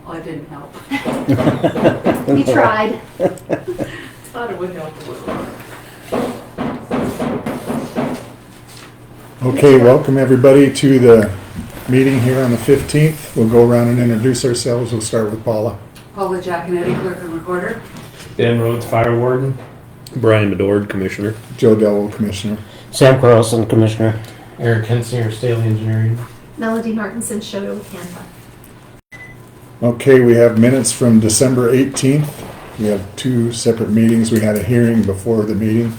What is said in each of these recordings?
Well, it didn't help. We tried. Thought it would help a little. Okay, welcome everybody to the meeting here on the 15th. We'll go around and introduce ourselves. We'll start with Paula. Paula Jaconetty, Clerk and Recorder. Rhodes, Fire Warden. Brian Bedord, Commissioner. Joe Dellwo, Commissioner. Sam Carlson, Commissioner. Eric Hensinger, Staley Engineering. Melody Martinson showed with Canva. Okay, we have minutes from December 18th. We have two separate meetings. We had a hearing before the meeting.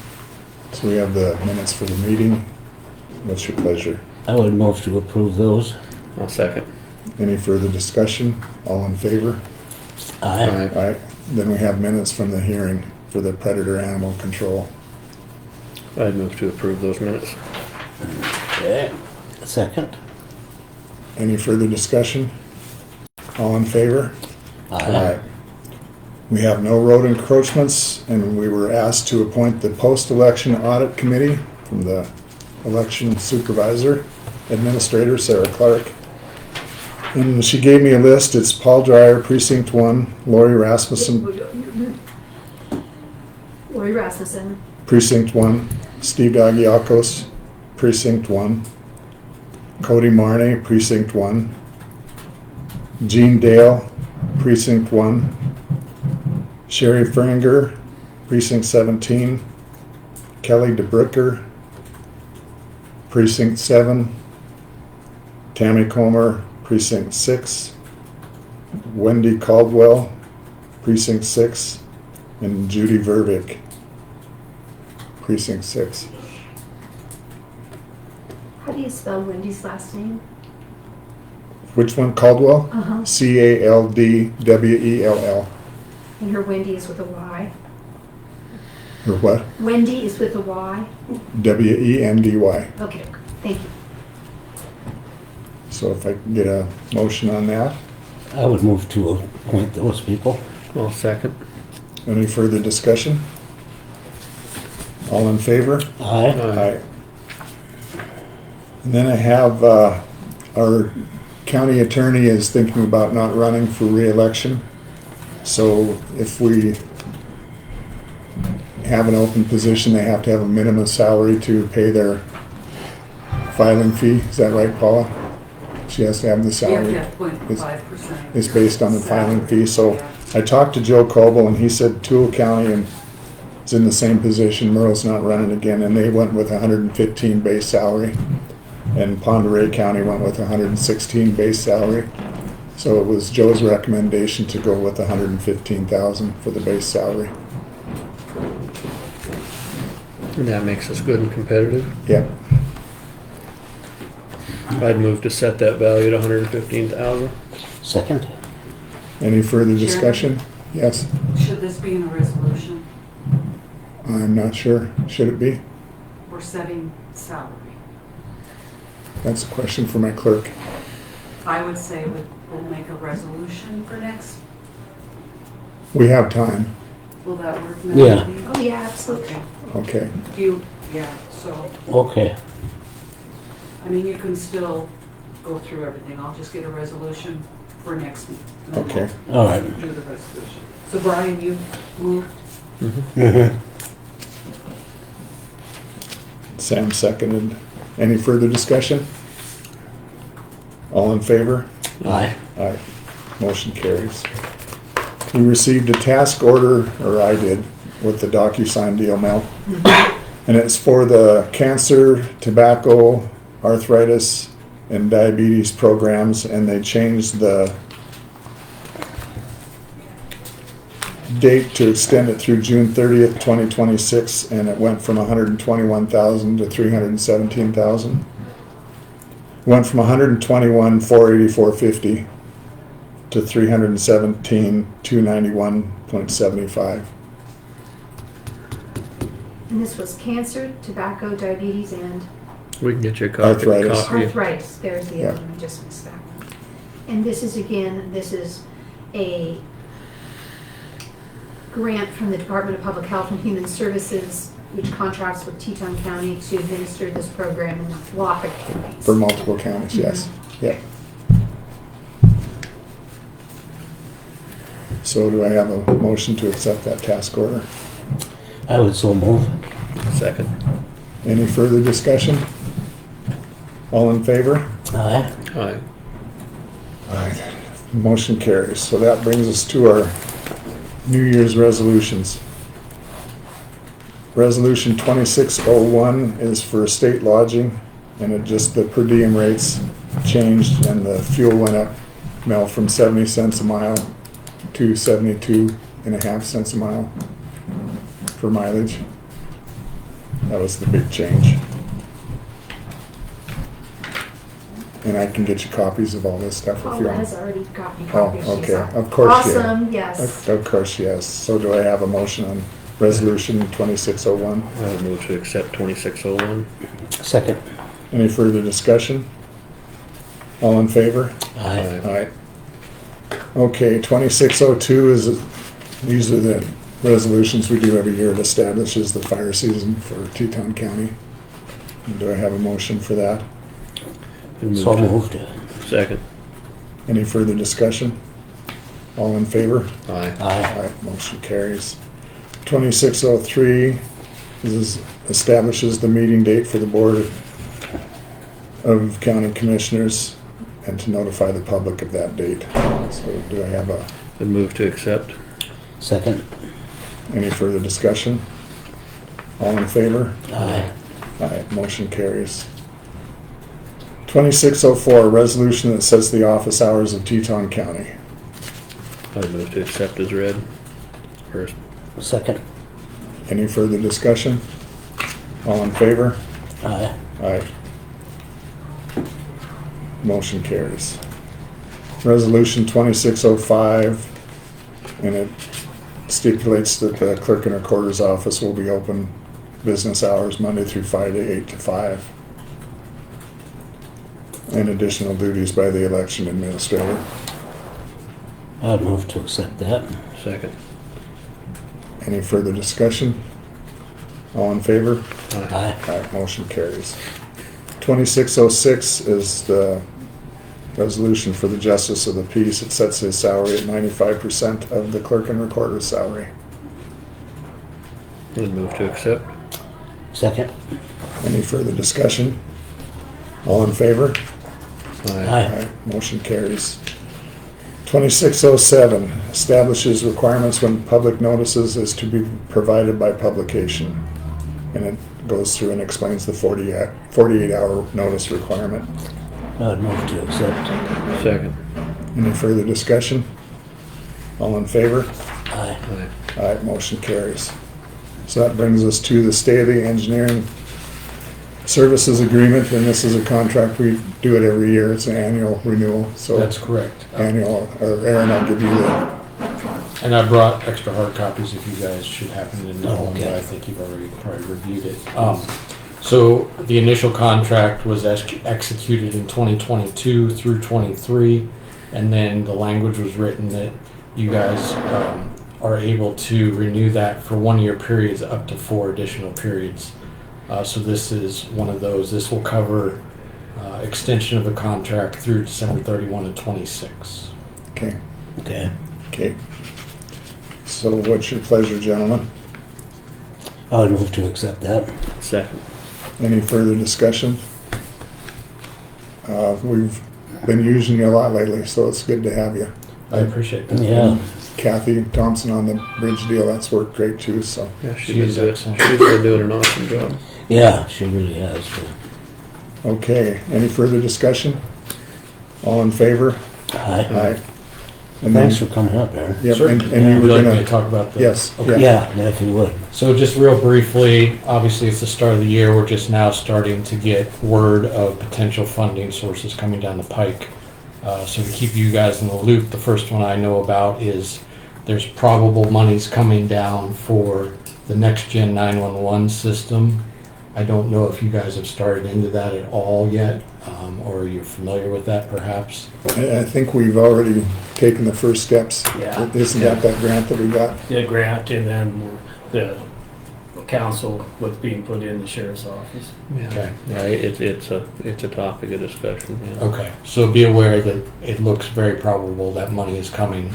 So we have the minutes for the meeting. What's your pleasure? I would move to approve those. I'll second. Any further discussion? All in favor? Aye. All right. Then we have minutes from the hearing for the predator animal control. I'd move to approve those minutes. Okay. Second. Any further discussion? All in favor? Aye. We have no road encroachments, and we were asked to appoint the post-election audit committee from the election supervisor, administrator, Sarah Clark. And she gave me a list. It's Paul Dreyer, Precinct 1, Lori Rasmussen, Lori Rasmussen. Precinct 1, Steve Dagiakos, Precinct 1, Cody Marney, Precinct 1, Gene Dale, Precinct 1, Sherry Fringer, Precinct 17, Kelly DeBrucker, Precinct 7, Tammy Comer, Precinct 6, Wendy Caldwell, Precinct 6, and Judy Vervick, Precinct 6. How do you spell Wendy's last name? Which one? Caldwell? Uh-huh. Caldwell. And her Wendy is with a Y. Or what? Wendy is with a Y. Wendy. Okay, thank you. So if I can get a motion on that. I would move to appoint those people. I'll second. Any further discussion? All in favor? Aye. Aye. And then I have, our county attorney is thinking about not running for re-election. So if we have an open position, they have to have a minimum salary to pay their filing fee. Is that right, Paula? She has to have the You salary. have to have 0.5%. It's based on the filing fee. So I talked to Joe Coble, and he said Toole County and is in the same position. Merle's not running again, and they went with 115 base salary. And Ponderay County went with 116 base salary. So it was Joe's recommendation to go with 115,000 for the base salary. And that makes us good and competitive. Yeah. I'd move to set that value at $115,000. Second. Any further discussion? Yes. Should this be in a resolution? I'm not sure. Should it be? We're setting salary. That's a question for my clerk. I would say we'll make a resolution for next. We have time. Will that work? Yeah. Melody? Oh, yeah, absolutely. Okay. So, Okay. I mean, you can still go through everything. I'll just get a resolution for next meeting. and then Okay. we'll All right. Do the resolution. So Brian, you moved? Mm-hmm. Sam seconded. Any further discussion? All in favor? Aye. Aye. Motion carries. We received a task order, or I did, with the DocuSign deal mail. And it's for the cancer, tobacco, arthritis, and diabetes programs, and they changed the date to extend it through June 30th, 2026, and it went from 121,000 to 317,000. Went from 121,484.50 to 317,291.75. And this was cancer, tobacco, diabetes, and We can get you a copy. Arthritis. arthritis. There's the Yeah. other one, I just missed that one. And this is, again, this is a grant from the Department of Public Health and Human Services, which contracts with Teton County to administer this program in Wapik counties. For multiple counties, yes. Yeah. So do I have a motion to accept that task order? I would so move. Second. Any further discussion? All in favor? Aye. Aye. Alright, motion carries. So that brings us to our New Year's resolutions. Resolution 2601 is for state lodging, and it just, the per diem rates changed and the fuel went up, Mel, from 70 cents a mile to 72.5 cents a mile for mileage. That was the big change. And I can get you copies of all this stuff if you Paula want. has already got me Oh, copies. She's okay, on. of course you have. Awesome, yes. Of course, yes. So do I have a motion on resolution 2601? I would move to accept 2601. Second. Any further discussion? All in favor? Aye. Aye. Okay, 2602 is, these are the resolutions we do every year. It establishes the fire season for Teton County. And do I have a motion for that? So moved. Second. Any further discussion? All in favor? Aye. Aye. Aye, motion carries. 2603 establishes the meeting date for the Board of County Commissioners and to notify the public of that date. So do I have Would move to accept. Second. any further discussion? All in favor? Aye. Aye, motion carries. 2604, a resolution that sets the office hours of Teton County. I would move to accept as read. First. Second. Any further discussion? All in favor? Aye. Aye. Motion carries. Resolution 2605, and it stipulates that the clerk and recorder's office will be open business hours Monday through Friday, 8 to 5. And additional duties by the election administrator. I'd move to accept that. Second. Any further discussion? All in favor? Aye. Aye, motion carries. 2606 is the resolution for the Justice of the Peace. It sets his salary at 95% of the clerk and recorder's salary. Would move to accept. Second. Any further discussion? All in favor? Aye. Aye, motion carries. 2607 establishes requirements when public notices is to be provided by publication. And it goes through and explains the 48-hour notice requirement. I'd move to accept. Second. Any further discussion? All in favor? Aye. Aye. Aye, motion carries. So that brings us to the State of the Engineering Services Agreement, and this is a contract, we do it every year, it's an annual renewal, so. That's correct. Annual, or Aaron, I'll give you the, And I brought extra hard copies if you guys should happen to know them, Okay. but I think you've already probably reviewed it. So the initial contract was executed in 2022 through 23, and then the language was written that you guys are able to renew that for 1-year periods up to 4 additional periods. So this is one of those. This will cover extension of the contract through December 31 of 26. okay, Okay. okay. So what's your pleasure, gentlemen? I would move to accept that. Second. Any further discussion? We've been using you a lot lately, so it's good to have you. I appreciate that. Yeah. Kathy Thompson on the bridge deal, that's worked great too, so. Yeah, She is excellent. She's been doing an awesome job. Yeah, she really has. Okay, any further discussion? All in favor? Aye. Aye. And then- Thanks for coming up, Aaron. Yep, Sure. and Would you you were like me gonna, to talk about the? yes, Okay. yeah. Yeah, if you would. So just real briefly, obviously it's the start of the year. We're just now starting to get word of potential funding sources coming down the pike. So to keep you guys in the loop, the first one I know about is there's probable monies coming down for the next gen 911 system. I don't know if you guys have started into that at all yet, or you're familiar with that perhaps. I think we've already taken the first steps. Yeah. Isn't that grant that we got? The grant and then the council what's being put in the sheriff's office. Okay. Yeah, it's a topic of discussion. Yeah. Okay, so be aware that it looks very probable that money is coming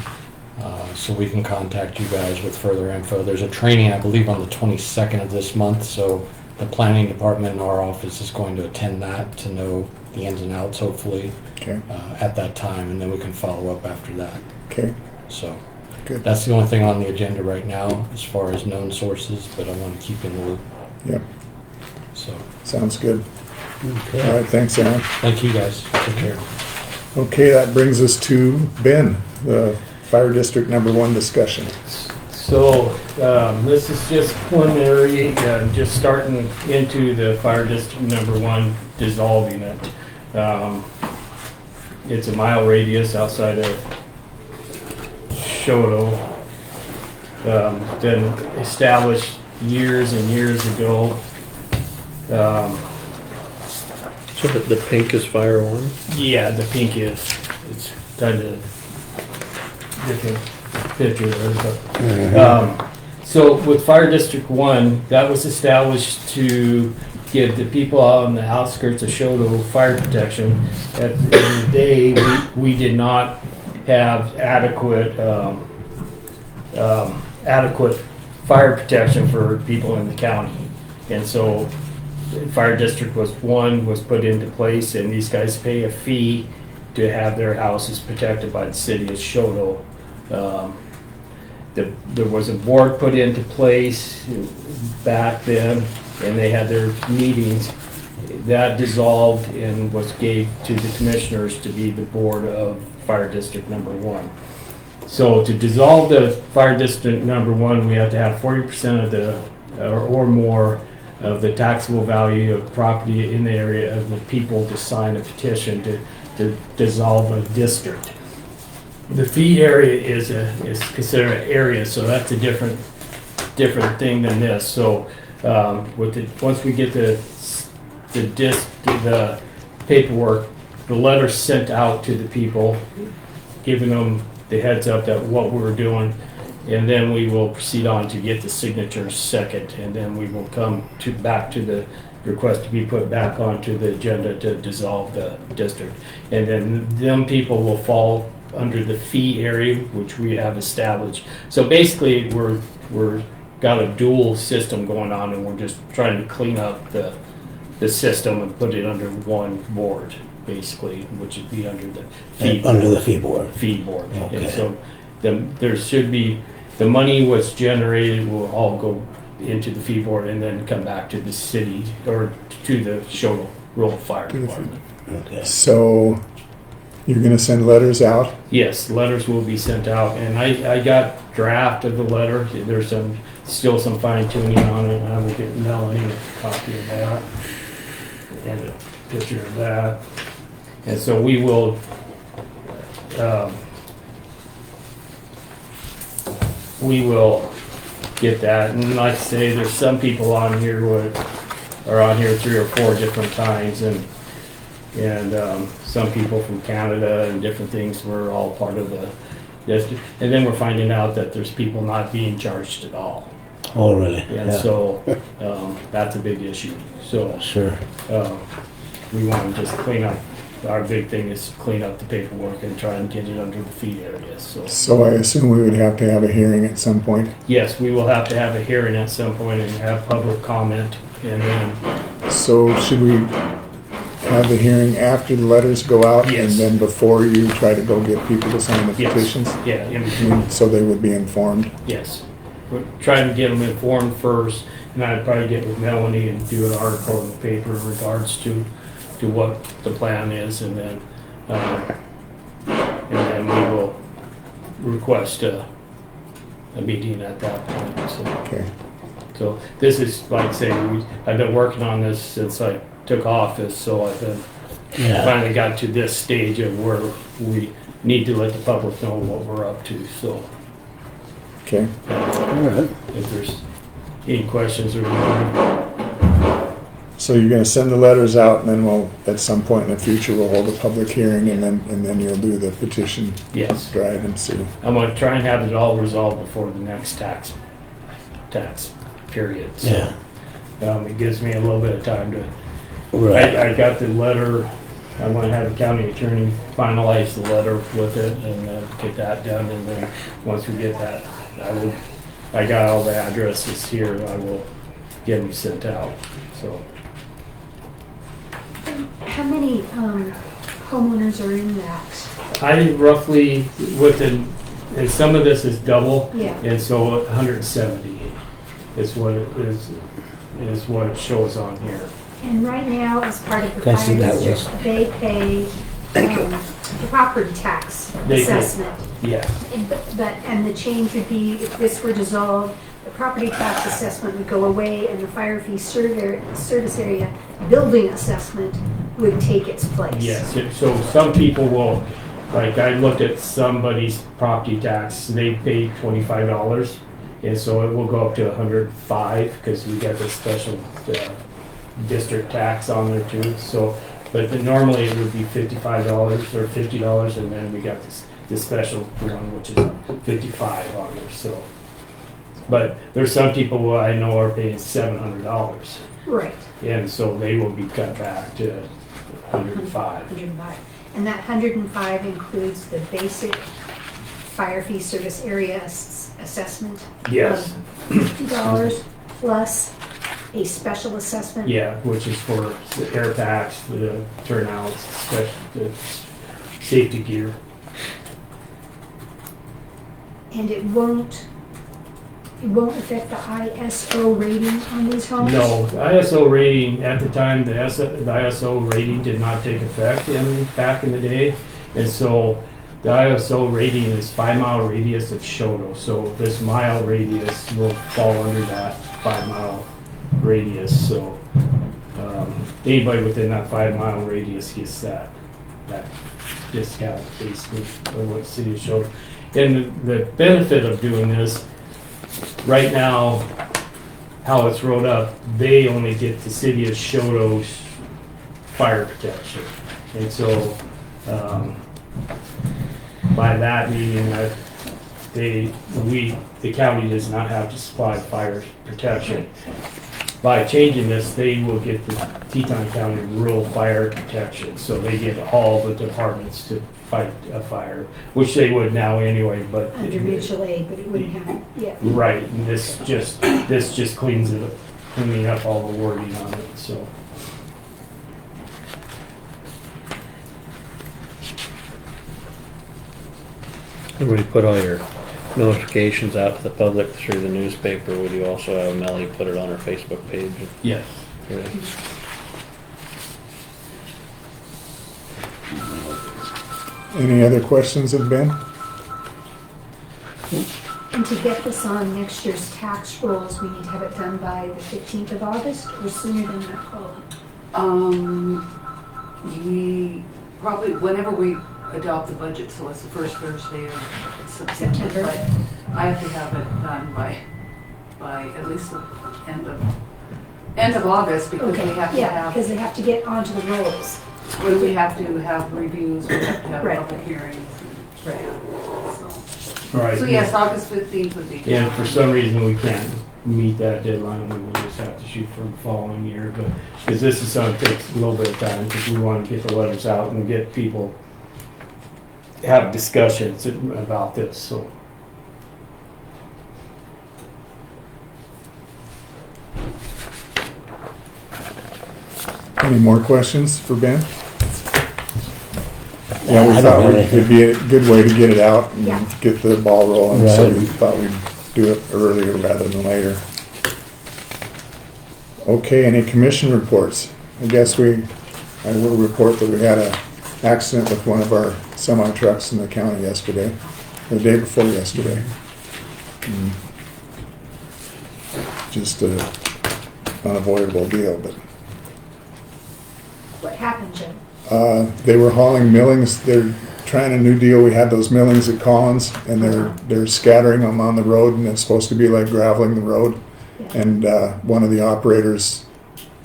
so we can contact you guys with further info. There's a training, I believe, on the 22nd of this month, so the planning department in our office is going to attend that to know the ins and outs, hopefully, Okay, at that time, and then we can follow up after that. okay, So good. that's the only thing on the agenda right now as far as known sources, but I want to keep you in the loop. Yep, So sounds good. All Okay. right, thanks, Aaron. thank you guys. Take care. Okay, that brings us to Ben, the Fire District Number 1 discussion. So, this is just preliminary, just starting into the fire district number 1, dissolving it. It's a mile radius outside of Shoto. Been established years and years ago. So the pink is fire one? Yeah, the pink is, it's kind of different picture there, but, so with Fire District 1, that was established to give the people out on the outskirts of Shoto fire protection. At the end of the day, we did not have adequate, adequate fire protection for people in the county. And so Fire District was put into place, and these guys pay a fee to have their houses protected by the city of Shoto. There was a board put into place back then, and they had their meetings. That dissolved and was gave to the commissioners to be the board of Fire District Number 1. So to dissolve the Fire District Number 1, we have to have 40% of the, or more, of the taxable value of property in the area of the people to sign a petition to dissolve a district. The fee area is considered an area, so that's a different thing than this. So once we get the paperwork, the letter sent out to the people, giving them the heads up that what we're doing, and then we will proceed on to get the signatures second, and then we will come back to the request to be put back onto the agenda to dissolve the district. And then them people will fall under the fee area, which we have established. So basically, we're got a dual system going on, and we're just trying to clean up the system and put it under one board, basically, which would be under the fee Under the fee board. fee board. Okay. And so there should be, the money was generated will all go into the fee board and then come back to the city or to the Shoto Rural Fire Department. Okay. So, you're gonna send letters out? Yes, letters will be sent out, and I got draft of the letter. There's still some fine tuning on it. I will get Melanie a copy of that and a picture of that. And so we will, get that. And like I say, there's some people on here who are on here 3 or 4 different times, and some people from Canada and different things were all part of the district. And then we're finding out that there's people not being charged at all. Oh, really? And Yeah. so that's a big issue. So Sure. we want to just clean up. Our big thing is clean up the paperwork and try and get it under the fee area. So I assume we would have to have a hearing at some point? Yes, we will have to have a hearing at some point and have public comment, and then, So should we have the hearing after the letters go out? Yes. And then before you try to go get people to sign the yes, petitions? yeah, in I between. mean, so they would be informed? Yes. We're trying to get them informed first, and I'd probably get with Melanie and do an article in the paper in regards to what the plan is, and then we will request a meeting at that point. Okay, So this is, like I say, I've been working on this since I took office, so I've been, Yeah. finally got to this stage of where we need to let the public know what we're up to, so okay. All right. if there's any questions or anything. So you're gonna send the letters out, and then we'll, at some point in the future, we'll hold a public hearing, and then you'll do the petition Yes. drive and see. I'm gonna try and have it all resolved before the next tax period. So, Yeah. it gives me a little bit of time to, Right. I got the letter I'm gonna have the county attorney finalize the letter with it and get that done, and then once we get that, I got all the addresses here, I will get them sent out, so. How many homeowners are in that? I roughly, and some of this is double, Yeah. and so 170 is what it shows on here. And right now, as part of the Can I see fire that district, they pay property tax They pay. assessment. Yeah, And the change would be, if this were dissolved, the property tax assessment would go away and the fire fee service area building assessment would take its place. yes, so some people will, like, I looked at somebody's property tax, they pay $25, and so it will go up to 105, because we got the special district tax on there too, so, but normally it would be $55 or $50, and then we got this special one, which is 55 on there, so. But there's some people who I know are paying $700, Right, and so they will be cut back to 105. 105. And that 105 includes the basic fire fee service area assessment? Yes, of $50 plus a special assessment? yeah, which is for the air packs, the turnouts, the safety gear. And it won't affect the ISO rating on these homes? No, the ISO rating, at the time, the ISO rating did not take effect back in the day. And so the ISO rating is 5-mile radius of Shoto. So this mile radius will fall under that 5-mile radius. So anybody within that 5-mile radius gets that discount basically of what the city of Shoto. And the benefit of doing this, right now, how it's rolled up, they only get the city of Shoto's fire protection. And so, by that meaning that the county does not have to supply fire protection. By changing this, they will get the Teton County rural fire protection. So they get all the departments to fight a fire, which they would now anyway, but. Under mutual aid, but it wouldn't have, yeah. Right, and this just cleans it up, cleaning up all the wording on it, so. And when you put all your notifications out to the public through the newspaper, would you also have Melody put it on her Facebook page? Yes. Yeah. Any other questions of Ben? And to get this on next year's tax rolls, we need to have it done by the 15th of August or sooner than that, Paula? We probably, whenever we adopt the budget, so it's the first Thursday of September. September. But I have to have it done by at least the end of August, because we have to Yeah, have, because they have to get onto the rolls. we have to have reviews, we have to have Right. public hearings. Right. Right. So yes, August 15th would be. And for some reason, we can't meet that deadline, we will just have to shoot for the following year, but, because this is something that takes a little bit of time, because we want to get the letters out and get people, have discussions about this, so. Any more questions for Ben? Yeah, we I don't thought have it'd be a good way to get it out and Yeah. get the ball rolling, so Right. we thought we'd do it earlier rather than later. Okay, any commission reports? I guess I will report that we had an accident with one of our semi-trucks in the county yesterday, the day before yesterday. Just a unavoidable deal, but What happened, Jim? they were hauling millings. They're trying a new deal. We had those millings at Collins, and they're scattering them on the road, and it's supposed to be like graveling the road. Yeah. And one of the operators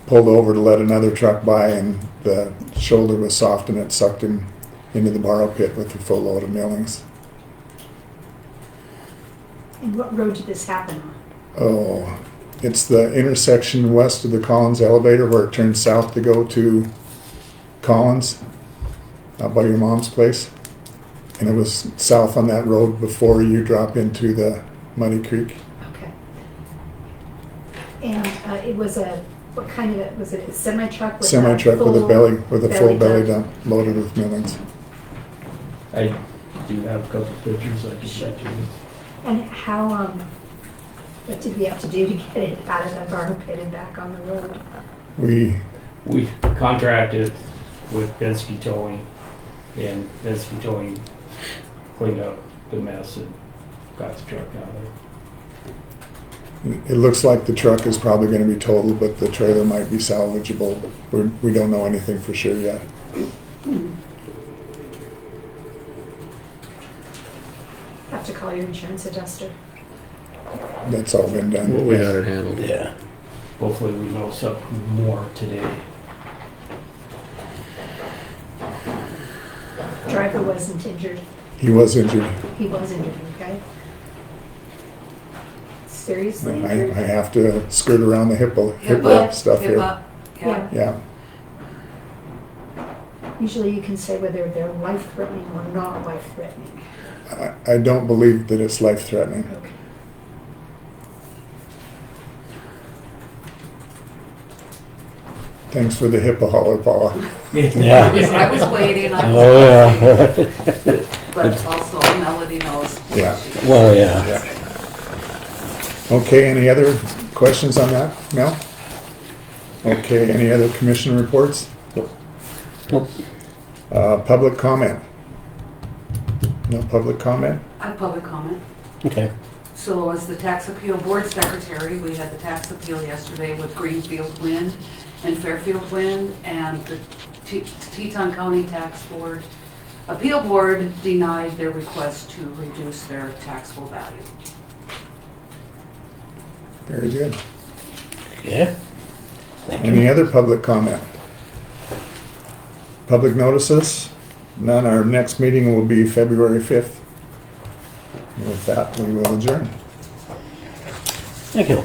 pulled over to let another truck by, and the shoulder was soft, and it sucked him into the borrow pit with a full load of millings. And what road did this happen on? Oh, it's the intersection west of the Collins elevator where it turns south to go to Collins. out by your mom's place. And it was south on that road before you drop into the Muddy Creek. Okay. And it was what kind of, was it a semi-truck? With a Semi-truck with a full belly, with a full belly dump? dump loaded with millings. I do have a couple pictures I can show you. And how, what did we have to do to get it out of the burn pit and back on the road? We contracted with Bensky Towing, and Bensky Towing cleaned up the mess and got the truck out of there. It looks like the truck is probably gonna be totaled, but the trailer might be salvageable, but we don't know anything for sure yet. Have to call your insurance adjuster. That's all been done. We got it handled. Yeah. Hopefully we know something more today. Driver wasn't injured. He was injured. He was injured, okay? Seriously I injured? have to skirt around the hip Hip up stuff hip here. up, yeah. Yeah. Yeah, Usually you can say whether they're life-threatening or not life-threatening. I don't believe that it's life-threatening. Okay. Thanks for the HIPAA holler, Paula. Yeah. I was waiting, Oh, yeah. but also Melody knows. Yeah. Well, yeah. Okay, any other questions on that, Mel? Okay, any other commission reports? Nope. Public comment? No public comment? I have public comment. Okay. So as the tax appeal board secretary, we had the tax appeal yesterday with Greenfield Wind and Fairfield Wind, and the Teton County Tax Board Appeal Board denied their request to reduce their taxable value. Very good. Yeah. Thank you. Any other public comment? Public notices? None. Our next meeting will be February 5th. With that, we will adjourn. Thank you.